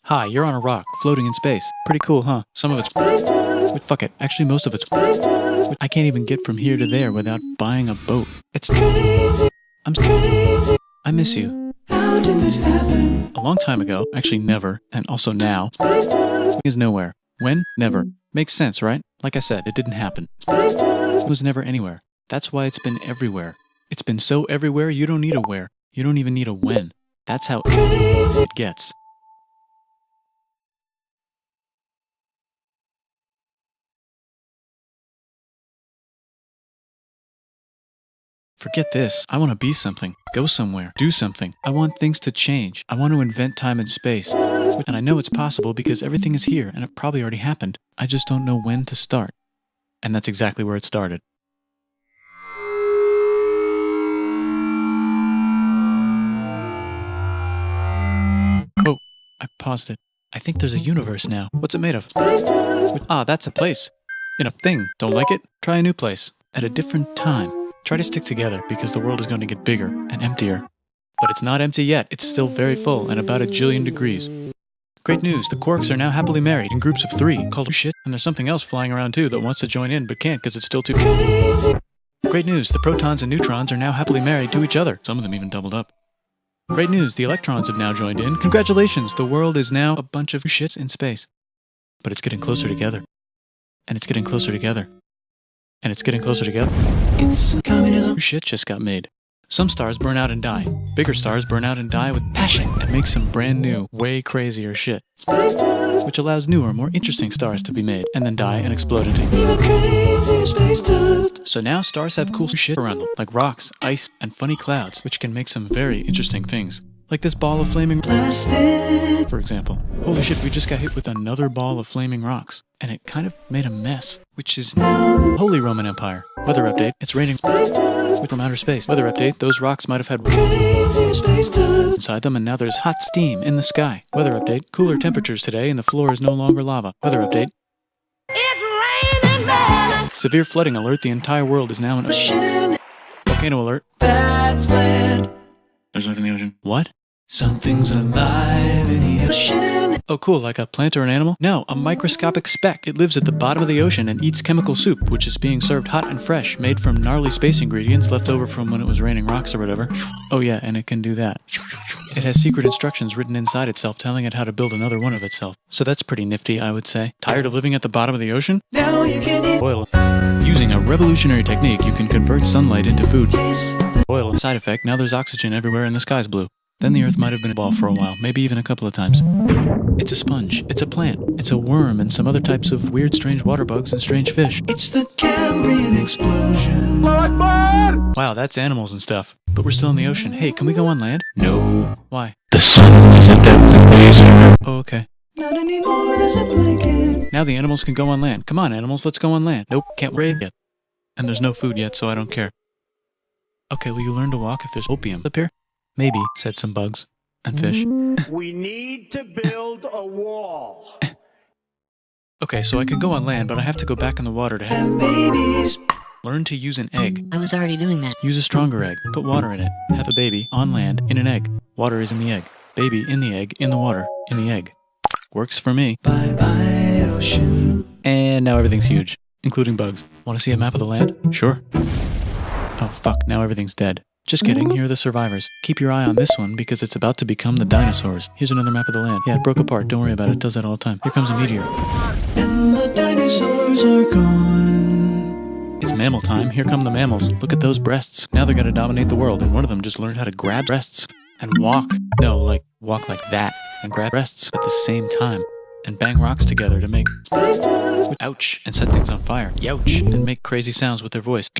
Hi, you're on a rock, floating in space. Pretty cool, huh? Some of it's but fuck it, actually most of it's I can't even get from here to there without buying a boat. It's crazy. I miss you. How did this happen? A long time ago, actually never, and also now, is nowhere. When? Never. Makes sense, right? Like I said, it didn't happen. It was never anywhere. That's why it's been everywhere. It's been so everywhere you don't need a where. You don't even need a when. That's how it gets. Forget this. I want to be something. Go somewhere. Do something. I want things to change. I want to invent time and space. And I know it's possible because everything is here and it probably already happened. I just don't know when to start. And that's exactly where it started. Oh, I paused it. I think there's a universe now. What's it made of? Ah, that's a place. In a thing. Don't like it? Try a new place. At a different time. Try to stick together because the world is going to get bigger and emptier. But it's not empty yet. It's still very full and about 1 jillion degrees. Great news, the quarks are now happily married in groups of 3 called shit, and there's something else flying around too that wants to join in but can't because it's still too crazy. Great news, the protons and neutrons are now happily married to each other. Some of them even doubled up. Great news, the electrons have now joined in. Congratulations, the world is now a bunch of shits in space. But it's getting closer together. And it's getting closer together. And it's getting closer together. It's communism. Shit just got made. Some stars burn out and die. Bigger stars burn out and die with passion and make some brand new, way crazier shit. Which allows newer, more interesting stars to be made and then die and explode into even crazier space dust. So now stars have cool shit around them, like rocks, ice, and funny clouds, which can make some very interesting things. Like this ball of flaming plastic, for example. Holy shit, we just got hit with another ball of flaming rocks. And it kind of made a mess, which is now the Holy Roman Empire. Weather update, it's raining from outer space. Weather update, those rocks might have had inside them and now there's hot steam in the sky. Weather update, cooler temperatures today and the floor is no longer lava. Weather update. It's raining man. Severe flooding alert, the entire world is now in ocean. Volcano alert. That's land. There's life in the ocean. What? Something's alive in the ocean. Oh cool, like a plant or an animal? No, a microscopic speck. It lives at the bottom of the ocean and eats chemical soup, which is being served hot and fresh, made from gnarly space ingredients left over from when it was raining rocks or whatever. Oh yeah, and it can do that. It has secret instructions written inside itself telling it how to build another one of itself. So that's pretty nifty, I would say. Tired of living at the bottom of the ocean? Now you can eat Oil. Using a revolutionary technique, you can convert sunlight into food. Oil. Side effect, now there's oxygen everywhere and the sky's blue. Then the earth might have been a ball for a while, maybe even a couple of times. It's a sponge, it's a plant, it's a worm and some other types of weird strange water bugs and strange fish. It's the Cambrian explosion. Wow, that's animals and stuff. But we're still in the ocean. Hey, can we go on land? No. Why? The sun is a deadly laser. Oh, okay. Not anymore, there's a blanket. Now the animals can go on land. Come on, animals, let's go on land. Nope, can't raid yet. And there's no food yet, so I don't care. Okay, will you learn to walk if there's opium up here? Maybe, said some bugs. And fish. We need to build a wall. Okay, so I can go on land, but I have to go back in the water to Have babies. learn to use an egg. I was already doing that. Use a stronger egg. Put water in it. Have a baby on land in an egg. Water is in the egg. Baby in the egg, in the water, in the egg. Works for me. Bye bye ocean. And now everything's huge, including bugs. Want to see a map of the land? Sure. Oh fuck, now everything's dead. Just kidding, here are the survivors. Keep your eye on this one because it's about to become the dinosaurs. Here's another map of the land. Yeah, it broke apart, don't worry about it, it does that all the time. Here comes a meteor. And the dinosaurs are gone. It's mammal time, here come the mammals. Look at those breasts. Now they're gonna dominate the world, and one of them just learned how to grab breasts and walk. No, like, walk like that, and grab breasts at the same time. And bang rocks together to make ouch and set things on fire. Youch and make crazy sounds with their voice,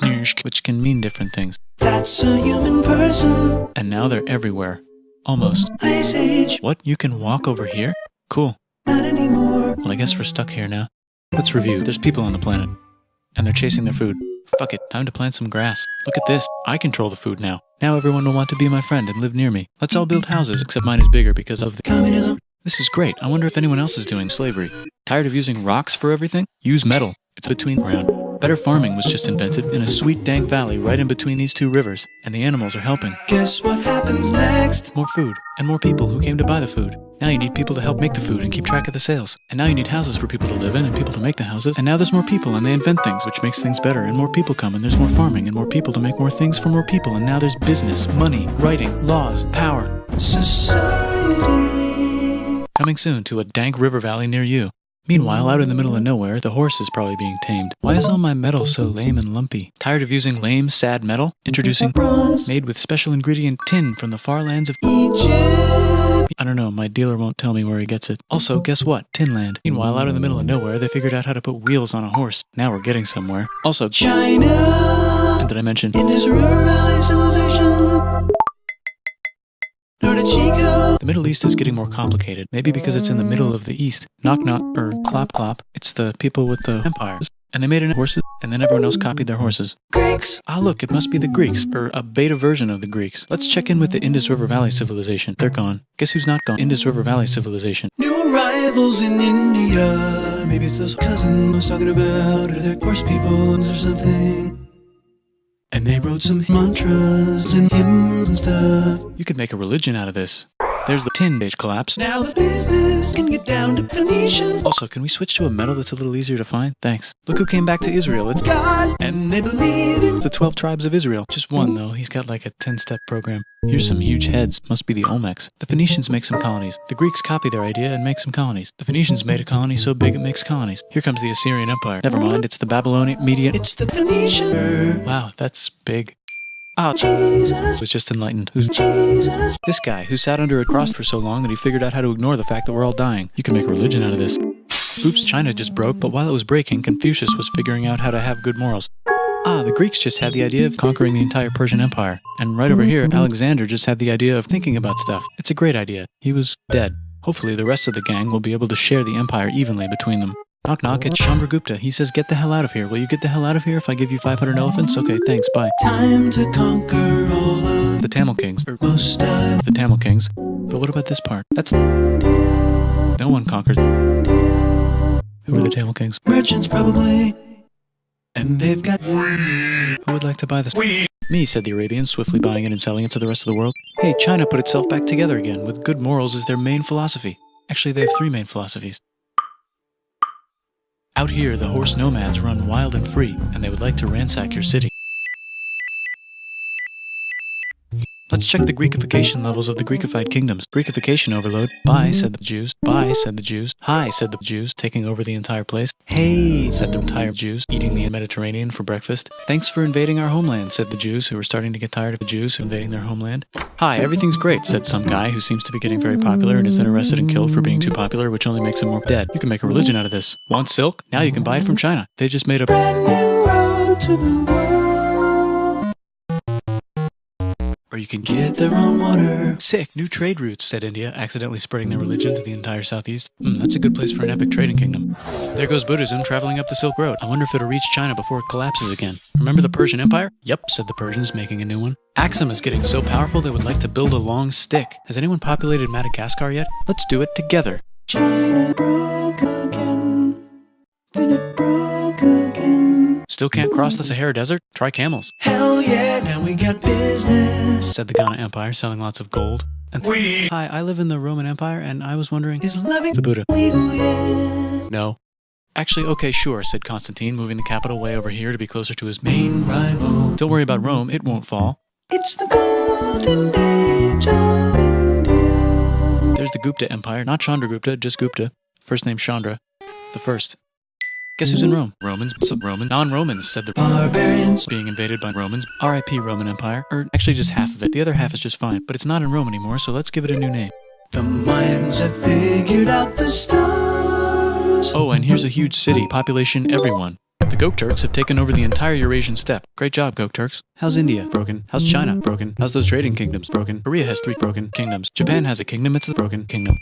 which can mean different things. That's a human person. And now they're everywhere. Almost. Ice Age. What? You can walk over here? Cool. Not anymore. Well, I guess we're stuck here now. Let's review. There's people on the planet. And they're chasing their food. Fuck it, time to plant some grass. Look at this. I control the food now. Now everyone will want to be my friend and live near me. Let's all build houses, except mine is bigger because of the Communism. This is great. I wonder if anyone else is doing slavery. Tired of using rocks for everything? Use metal. It's between ground. Better farming was just invented in a sweet dank valley right in between these two rivers, and the animals are helping. Guess what happens next? More food, and more people who came to buy the food. Now you need people to help make the food and keep track of the sales. And now you need houses for people to live in and people to make the houses. And now there's more people and they invent things, which makes things better. And more people come and there's more farming and more people to make more things for more people. And now there's business, money, writing, laws, power. Society. Coming soon to a dank river valley near you. Meanwhile, out in the middle of nowhere, the horse is probably being tamed. Why is all my metal so lame and lumpy? Tired of using lame, sad metal? Introducing Bronze. made with special ingredient tin from the far lands of Egypt. I don't know, my dealer won't tell me where he gets it. Also, guess what? Tinland. Meanwhile, out in the middle of nowhere, they figured out how to put wheels on a horse. Now we're getting somewhere. Also, China. and did I mention Indus River Valley Civilization. Norte Chico. the Middle East is getting more complicated? Maybe because it's in the middle of the East. Knock knock, or clop clop. It's the people with the empires. And they made it horses, and then everyone else copied their horses. Greeks. Ah, look, it must be the Greeks, or a beta version of the Greeks. Let's check in with the Indus River Valley Civilization. They're gone. Guess who's not gone? Indus River Valley Civilization. New arrivals in India. Maybe it's those cousins I was talking about, or they're horse people or something. And they wrote some mantras and hymns and stuff. You could make a religion out of this. There's the tin age collapse. Now the business can get down to Phoenicians. Also, can we switch to a metal that's a little easier to find? Thanks. Look who came back to Israel. It's God, and they believe in the 12 tribes of Israel. Just one, though. He's got like a 10-step program. Here's some huge heads. Must be the Olmecs. The Phoenicians make some colonies. The Greeks copy their idea and make some colonies. The Phoenicians made a colony so big it makes colonies. Here comes the Assyrian Empire. Never mind, it's the Babylonian Median. it's the Phoenician. Wow, that's big. Ah, Jesus, was just enlightened. Who's Jesus. this guy who sat under a cross for so long that he figured out how to ignore the fact that we're all dying? You can make a religion out of this. Oops, China just broke, but while it was breaking, Confucius was figuring out how to have good morals. Ah, the Greeks just had the idea of conquering the entire Persian Empire. And right over here, Alexander just had the idea of thinking about stuff. It's a great idea. He was dead. Hopefully the rest of the gang will be able to share the empire evenly between them. Knock knock, it's Chandragupta. He says, get the hell out of here. Will you get the hell out of here if I give you 500 elephants? Okay, thanks, bye. Time to conquer all of The Tamil Kings. most of The Tamil Kings. But what about this part? That's... No one conquers... Who are the Tamil Kings? merchants probably. And they've got Who would like to buy this? Me, said the Arabians, swiftly buying it and selling it to the rest of the world. Hey, China put itself back together again, with good morals as their main philosophy. Actually, they have 3 main philosophies. Out here, the horse nomads run wild and free, and they would like to ransack your city. Let's check the Greekification levels of the Greekified kingdoms. Greekification overload. Bye, said the Jews. Bye, said the Jews. Hi, said the Jews, taking over the entire place. Hey, said the entire Jews, eating the Mediterranean for breakfast. Thanks for invading our homeland, said the Jews, who were starting to get tired of the Jews invading their homeland. Hi, everything's great, said some guy who seems to be getting very popular and is then arrested and killed for being too popular, which only makes him more dead. You can make a religion out of this. Want silk? Now you can buy it from China. They just made a... brand new road to the world. Or you can Get their own water. Sick, new trade routes, said India, accidentally spreading their religion to the entire southeast. That's a good place for an epic trading kingdom. There goes Buddhism traveling up the Silk Road. I wonder if it'll reach China before it collapses again. Remember the Persian Empire? Yep, said the Persians, making a new one. Axum is getting so powerful they would like to build a long stick. Has anyone populated Madagascar yet? Let's do it together. China broke again. Then it broke again. Still can't cross the Sahara Desert? Try camels, Hell yeah, now we got business. said the Ghana Empire, selling lots of gold. And hi, I live in the Roman Empire, and I was wondering... Is loving The Buddha. legal yet? No. Actually, okay, sure, said Constantine, moving the capital way over here to be closer to his main... Rival. Don't worry about Rome, it won't fall. It's the golden age of India. There's the Gupta Empire, not Chandragupta, just Gupta. First name Chandra. The first. Guess who's in Rome? Romans. So Roman. Non-Romans, said the... Barbarians. Being invaded by Romans. R.I.P. Roman Empire. Or actually just half of it. The other half is just fine. But it's not in Rome anymore, so let's give it a new name. The Mayans have figured out the stars. Oh, and here's a huge city. Population everyone. The Gokturks have taken over the entire Eurasian steppe. Great job, Gokturks. How's India? Broken. How's China? Broken. How's those trading kingdoms? Broken. Korea has 3 broken kingdoms. Japan has a kingdom, it's the broken kingdom.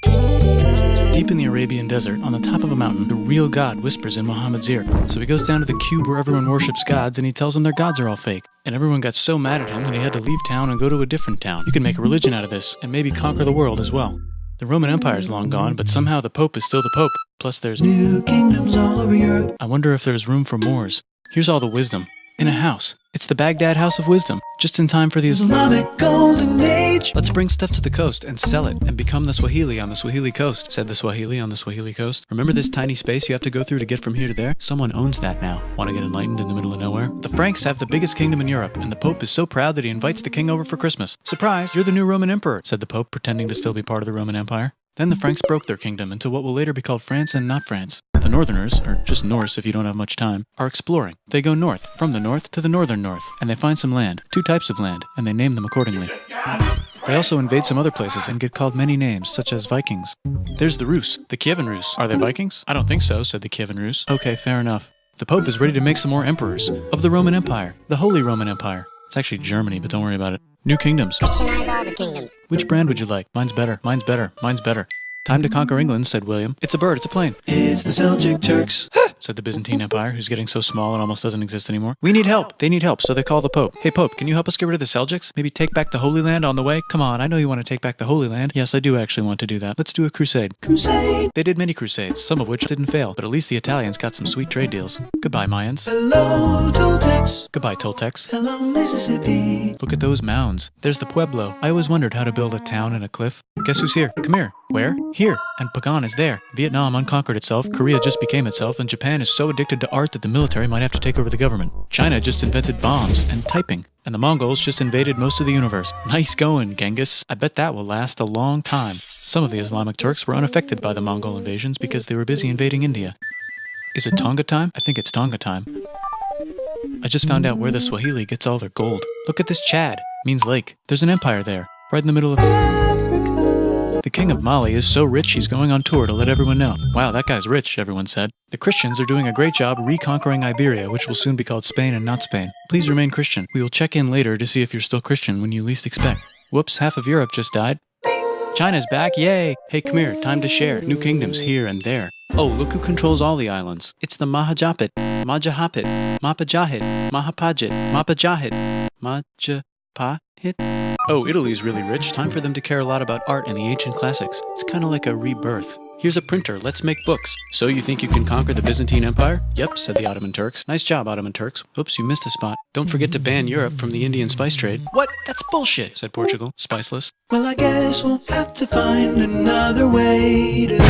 Deep in the Arabian desert, on the top of a mountain, the real God whispers in Muhammad's ear. So he goes down to the cube where everyone worships gods, and he tells them their gods are all fake. And everyone got so mad at him that he had to leave town and go to a different town. You can make a religion out of this, and maybe conquer the world as well. The Roman Empire is long gone, but somehow the Pope is still the Pope. Plus there's... New kingdoms all over Europe. I wonder if there's room for Moors. Here's all the wisdom. In a house. It's the Baghdad House of Wisdom, just in time for the Islamic Golden Age. Let's bring stuff to the coast and sell it and become the Swahili on the Swahili coast, said the Swahili on the Swahili coast. Remember this tiny space you have to go through to get from here to there? Someone owns that now. Want to get enlightened in the middle of nowhere? The Franks have the biggest kingdom in Europe, and the Pope is so proud that he invites the king over for Christmas. Surprise, you're the new Roman emperor, said the Pope, pretending to still be part of the Roman Empire. Then the Franks broke their kingdom into what will later be called France and not France. The Northerners, or just Norse if you don't have much time, are exploring. They go north, from the north to the northern north, and they find some land, 2 types of land, and they name them accordingly. They also invade some other places and get called many names, such as Vikings. There's the Rus, the Kievan Rus. Are they Vikings? I don't think so, said the Kievan Rus. Okay, fair enough. The Pope is ready to make some more emperors of the Roman Empire, the Holy Roman Empire. It's actually Germany, but don't worry about it. New kingdoms. Christianize all the kingdoms. Which brand would you like? Mine's better, mine's better, mine's better. Time to conquer England, said William. It's a bird, it's a plane. It's the Seljuk Turks. Said the Byzantine Empire, who's getting so small it almost doesn't exist anymore. We need help. They need help, so they call the Pope. Hey, Pope, can you help us get rid of the Seljuks? Maybe take back the Holy Land on the way? Come on, I know you want to take back the Holy Land. Yes, I do actually want to do that. Let's do a crusade. Crusade. They did many crusades, some of which didn't fail, but at least the Italians got some sweet trade deals. Goodbye, Mayans. Hello, Toltecs. Goodbye, Toltecs. Hello, Mississippi. Look at those mounds. There's the Pueblo. I always wondered how to build a town in a cliff. Guess who's here? Come here. Where? Here. And Pagan is there. Vietnam unconquered itself, Korea just became itself, and Japan is so addicted to art that the military might have to take over the government. China just invented bombs and typing. And the Mongols just invaded most of the universe. Nice going, Genghis. I bet that will last a long time. Some of the Islamic Turks were unaffected by the Mongol invasions because they were busy invading India. Is it Tonga time? I think it's Tonga time. I just found out where the Swahili gets all their gold. Look at this Chad. Means lake. There's an empire there, right in the middle of Africa. The king of Mali is so rich he's going on tour to let everyone know. Wow, that guy's rich, everyone said. The Christians are doing a great job reconquering Iberia, which will soon be called Spain and not Spain. Please remain Christian. We will check in later to see if you're still Christian when you least expect. Whoops, half of Europe just died. China's back, yay! Hey, come here, time to share. New kingdoms here and there. Oh, look who controls all the islands. It's the Mahajapit, Majapahit, Mapajahit, Mahapajit, Mapajahit, Majapahit. Oh, Italy's really rich. Time for them to care a lot about art and the ancient classics. It's kind of like a rebirth. Here's a printer, let's make books. So you think you can conquer the Byzantine Empire? Yep, said the Ottoman Turks. Nice job, Ottoman Turks. Oops, you missed a spot. Don't forget to ban Europe from the Indian spice trade. What? That's bullshit, said Portugal, spiceless. Well, I guess we'll have to find another way to... Wait,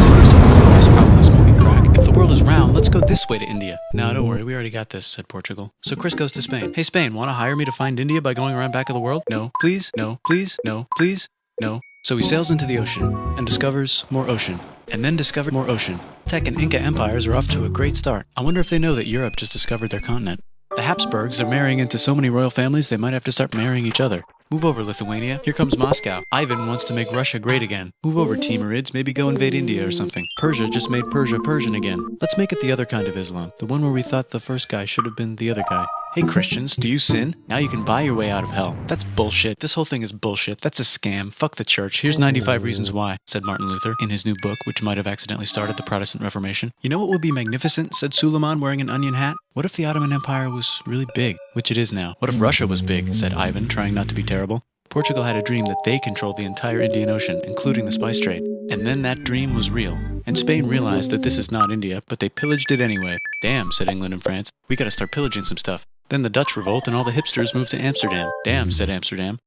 said Christopher Columbus, probably smoking crack. If the world is round, let's go this way to India. No, don't worry, we already got this, said Portugal. So Chris goes to Spain. Hey, Spain, want to hire me to find India by going around back of the world? No, please, no, please, no, please, no. So he sails into the ocean and discovers more ocean, and then discovered more ocean. Aztec and Inca empires are off to a great start. I wonder if they know that Europe just discovered their continent. The Habsburgs are marrying into so many royal families they might have to start marrying each other. Move over, Lithuania. Here comes Moscow. Ivan wants to make Russia great again. Move over, Timurids. Maybe go invade India or something. Persia just made Persia Persian again. Let's make it the other kind of Islam. The one where we thought the first guy should have been the other guy. Hey Christians, do you sin? Now you can buy your way out of hell. That's bullshit. This whole thing is bullshit. That's a scam. Fuck the church. Here's 95 Reasons Why, said Martin Luther in his new book, which might have accidentally started the Protestant Reformation. You know what would be magnificent, said Suleiman wearing an onion hat? What if the Ottoman Empire was really big, which it is now? What if Russia was big, said Ivan, trying not to be terrible. Portugal had a dream that they controlled the entire Indian Ocean, including the spice trade. And then that dream was real. And Spain realized that this is not India, but they pillaged it anyway. Damn, said England and France. We gotta start pillaging some stuff. Then the Dutch revolt and all the hipsters moved to Amsterdam. Damn, said Amsterdam.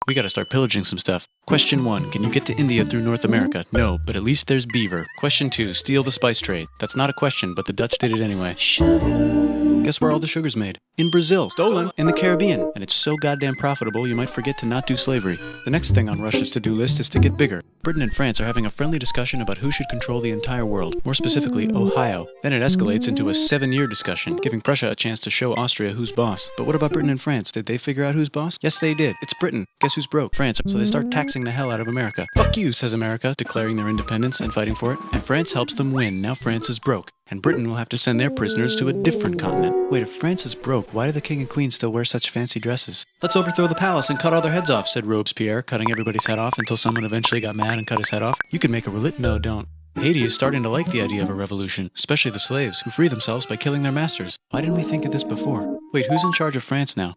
We gotta start pillaging some stuff. Question 1, can you get to India through North America? No, but at least there's beaver. Question 2, steal the spice trade. That's not a question, but the Dutch did it anyway. Guess where all the sugar's made? In Brazil. Stolen. In the Caribbean. And it's so goddamn profitable you might forget to not do slavery. The next thing on Russia's to-do list is to get bigger. Britain and France are having a friendly discussion about who should control the entire world, more specifically Ohio. Then it escalates into a 7-year discussion, giving Prussia a chance to show Austria who's boss. But what about Britain and France? Did they figure out who's boss? Yes, they did. It's Britain. Guess who's broke? France. So they start taxing the hell out of America. Fuck you, says America, declaring their independence and fighting for it. And France helps them win. Now France is broke. And Britain will have to send their prisoners to a different continent. Wait, if France is broke, why do the king and queen still wear such fancy dresses? Let's overthrow the palace and cut all their heads off, said Robespierre, cutting everybody's head off until someone eventually got mad and cut his head off. You could make a No, don't. Haiti is starting to like the idea of a revolution, especially the slaves, who free themselves by killing their masters. Why didn't we think of this before? Wait, who's in charge of France now?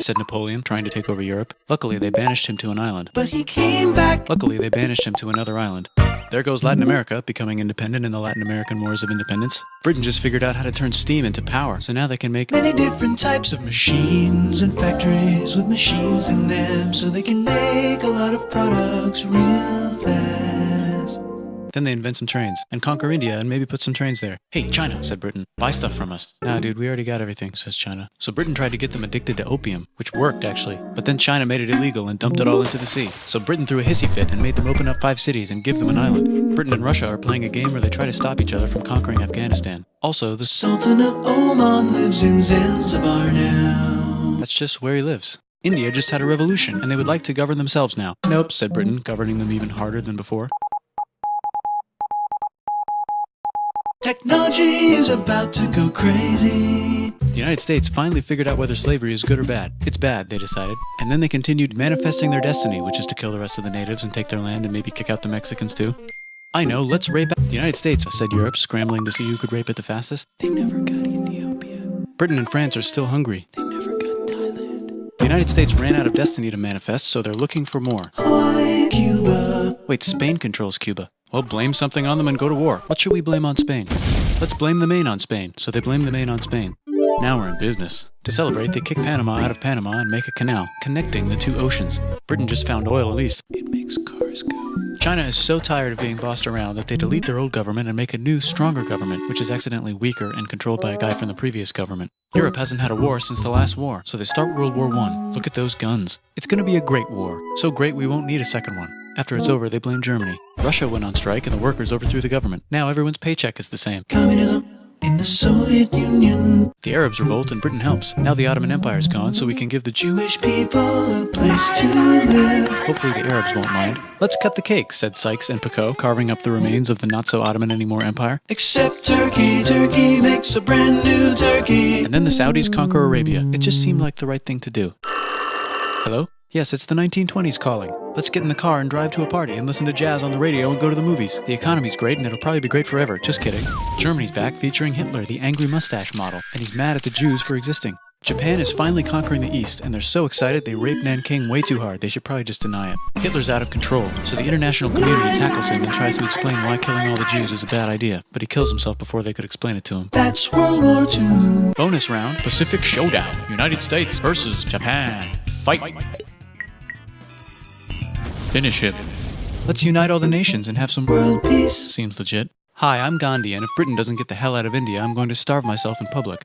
Said Napoleon, trying to take over Europe. Luckily, they banished him to an island. But he came back. Luckily, they banished him to another island. There goes Latin America, becoming independent in the Latin American Wars of Independence. Britain just figured out how to turn steam into power, so now they can make many different types of machines and factories with machines in them, so they can make a lot of products real fast. Then they invent some trains, and conquer India and maybe put some trains there. Hey, China, said Britain, buy stuff from us. Nah, dude, we already got everything, says China. So Britain tried to get them addicted to opium, which worked, actually. But then China made it illegal and dumped it all into the sea. So Britain threw a hissy fit and made them open up 5 cities and give them an island. Britain and Russia are playing a game where they try to stop each other from conquering Afghanistan. Also, the Sultan of Oman lives in Zanzibar now. That's just where he lives. India just had a revolution, and they would like to govern themselves now. Nope, said Britain, governing them even harder than before. Technology is about to go crazy. The United States finally figured out whether slavery is good or bad. It's bad, they decided. And then they continued manifesting their destiny, which is to kill the rest of the natives and take their land and maybe kick out the Mexicans too. I know, let's rape the United States, said Europe, scrambling to see who could rape it the fastest. They never got Ethiopia. Britain and France are still hungry. They never got Thailand. The United States ran out of destiny to manifest, so they're looking for more. Hawaii, Cuba. Wait, Spain controls Cuba. Well, blame something on them and go to war. What should we blame on Spain? Let's blame the Maine on Spain. So they blame the Maine on Spain. Now we're in business. To celebrate, they kick Panama out of Panama and make a canal, connecting the 2 oceans. Britain just found oil, at least. It makes cars go. China is so tired of being bossed around that they delete their old government and make a new, stronger government, which is accidentally weaker and controlled by a guy from the previous government. Europe hasn't had a war since the last war, so they start World War I. Look at those guns. It's gonna be a great war. So great we won't need a second one. After it's over, they blame Germany. Russia went on strike and the workers overthrew the government. Now everyone's paycheck is the same. Communism in the Soviet Union. The Arabs revolt and Britain helps. Now the Ottoman Empire's gone, so we can give the Jewish people a place to live. Hopefully the Arabs won't mind. Let's cut the cake, said Sykes and Picot, carving up the remains of the not-so-Ottoman-anymore empire. Except Turkey. Turkey makes a brand new Turkey. And then the Saudis conquer Arabia. It just seemed like the right thing to do. Hello? Yes, it's the 1920s calling. Let's get in the car and drive to a party and listen to jazz on the radio and go to the movies. The economy's great and it'll probably be great forever. Just kidding. Germany's back featuring Hitler, the angry mustache model, and he's mad at the Jews for existing. Japan is finally conquering the East, and they're so excited they raped Nanking way too hard. They should probably just deny it. Hitler's out of control, so the international community tackles him and tries to explain why killing all the Jews is a bad idea, but he kills himself before they could explain it to him. That's World War II. Bonus round, Pacific Showdown. United States versus Japan. Fight! Finish him. Let's unite all the nations and have some World peace. Seems legit. Hi, I'm Gandhi, and if Britain doesn't get the hell out of India, I'm going to starve myself in public.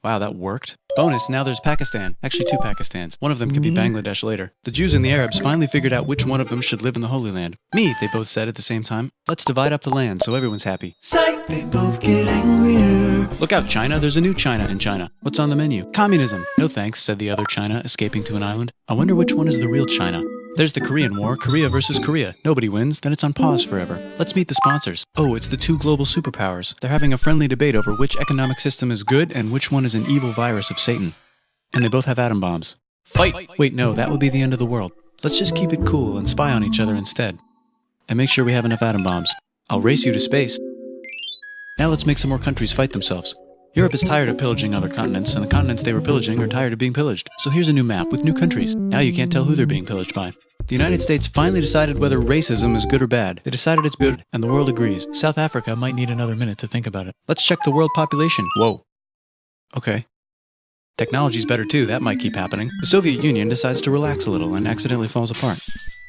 Wow, that worked. Bonus, now there's Pakistan. Actually, 2 Pakistans. One of them could be Bangladesh later. The Jews and the Arabs finally figured out which one of them should live in the Holy Land. Me, they both said at the same time. Let's divide up the land so everyone's happy. Psych, they both get angrier. Look out, China. There's a new China in China. What's on the menu? Communism. No thanks, said the other China, escaping to an island. I wonder which one is the real China. There's the Korean War, Korea versus Korea. Nobody wins, then it's on pause forever. Let's meet the sponsors. Oh, it's the 2 global superpowers. They're having a friendly debate over which economic system is good and which one is an evil virus of Satan. And they both have atom bombs. Fight! Wait, no, that would be the end of the world. Let's just keep it cool and spy on each other instead. And make sure we have enough atom bombs. I'll race you to space. Now let's make some more countries fight themselves. Europe is tired of pillaging other continents, and the continents they were pillaging are tired of being pillaged. So here's a new map with new countries. Now you can't tell who they're being pillaged by. The United States finally decided whether racism is good or bad. They decided it's good, and the world agrees. South Africa might need another minute to think about it. Let's check the world population. Whoa. Okay. Technology's better too, that might keep happening. The Soviet Union decides to relax a little and accidentally falls apart.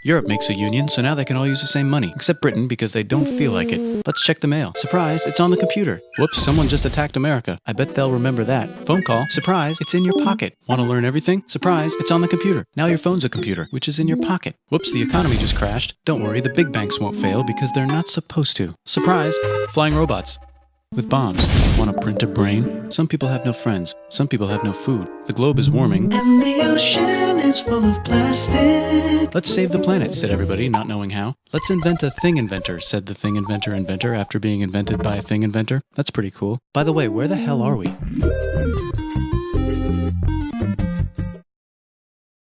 Europe makes a union, so now they can all use the same money, except Britain because they don't feel like it. Let's check the mail. Surprise, it's on the computer. Whoops, someone just attacked America. I bet they'll remember that. Phone call. Surprise, it's in your pocket. Want to learn everything? Surprise, it's on the computer. Now your phone's a computer, which is in your pocket. Whoops, the economy just crashed. Don't worry, the big banks won't fail because they're not supposed to. Surprise, flying robots. With bombs. Want to print a brain? Some people have no friends. Some people have no food. The globe is warming. And the ocean is full of plastic. Let's save the planet, said everybody, not knowing how. Let's invent a thing inventor, said the thing inventor after being invented by a thing inventor. That's pretty cool. By the way, where the hell are we?